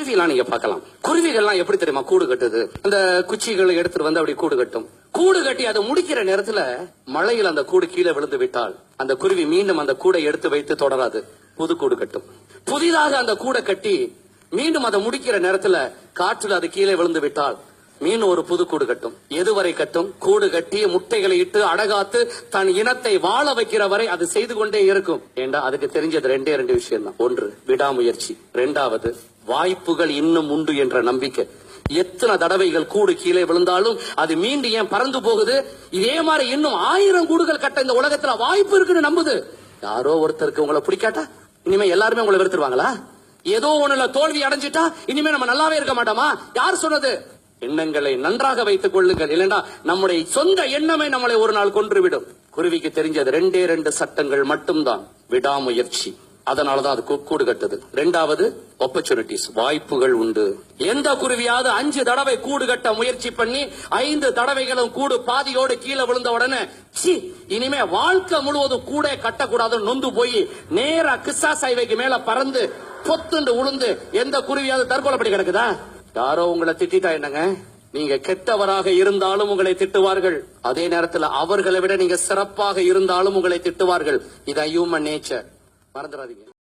குருவிலாம் நீங்க பார்க்கலாம். குருவிகள்லாம் எப்படி தெரியுமா கூடு கட்டுது? அந்த குச்சிகளை எடுத்துட்டு வந்து அப்படி கூடு கட்டும். கூடு கட்டி அதை முடிக்கிற நேரத்துல மழையில் அந்த கூடு கீழே விழுந்து விட்டால் அந்த குருவி மீண்டும் அந்த கூடை எடுத்து வைத்து தொடராது, புது கூடு கட்டும். புதிதாக அந்த கூடை கட்டி மீண்டும் அதை முடிக்கிற நேரத்துல காற்றுல அது கீழே விழுந்து விட்டால் மீண்டும் ஒரு புது கூடு கட்டும். எதுவரை கட்டும்? கூடு கட்டி முட்டைகளை இட்டு அடகாத்து தன் இனத்தை வாழ வைக்கிற வரை அது செய்து கொண்டே இருக்கும். ஏண்டா அதுக்கு தெரிஞ்சது ரெண்டு விஷயம் தான். ஒன்று விடாமுயற்சி, இரண்டாவது வாய்ப்புகள் இன்னும் உண்டு என்ற நம்பிக்கை. எத்தனை தடவைகள் கூடு கீழே விழுந்தாலும் அது மீண்டும் ஏன் பறந்து போகுது? இதே மாதிரி இன்னும் 1000 கூடுகள் கட்ட இந்த உலகத்துல வாய்ப்பு இருக்குன்னு நம்புது. யாரோ ஒருத்தருக்கு உங்களை பிடிக்காட்டா இனிமே எல்லாருமே உங்களை வெறுத்துருவாங்களா? ஏதோ ஒண்ணுல தோல்வி அடைஞ்சிட்டா இனிமே நம்ம நல்லாவே இருக்க மாட்டோமா? யார் சொன்னது? எண்ணங்களை நன்றாக வைத்துக் கொள்ளுங்கள், இல்லைன்னா நம்முடைய சொந்த எண்ணமே நம்மளை ஒரு நாள் கொன்றுவிடும். குருவிக்கு தெரிஞ்சது 2 சட்டங்கள் மட்டும்தான். விடாமுயற்சி, அதனாலதான் அது கூடு கட்டுது. இரண்டாவது ஆப்பர்ச்சுனிட்டிஸ், வாய்ப்புகள் உண்டு. எந்த குருவியாவது 5 தடவை கூடு கட்ட முயற்சி பண்ணி 5 தடவைகளும் கூடு பாதியோடு கீழே விழுந்த உடனே இனிமே வாழ்க்கை முழுவதும் கூட கட்டக்கூடாதுன்னு நொந்து போய் நேரா கிஸ்ஸா சைவைக்கு மேல பறந்து பொத்துண்டு உளுந்து எந்த குருவியாவது தற்கொலைப்படி கிடக்குதா? யாரோ உங்களை திட்டா என்னங்க, நீங்க கெட்டவராக இருந்தாலும் உங்களை திட்டுவார்கள். அதே நேரத்தில் அவர்களை விட நீங்க சிறப்பாக இருந்தாலும் உங்களை திட்டுவார்கள். இதான் ஹியூமன் நேச்சர், மறந்துடாதீங்க.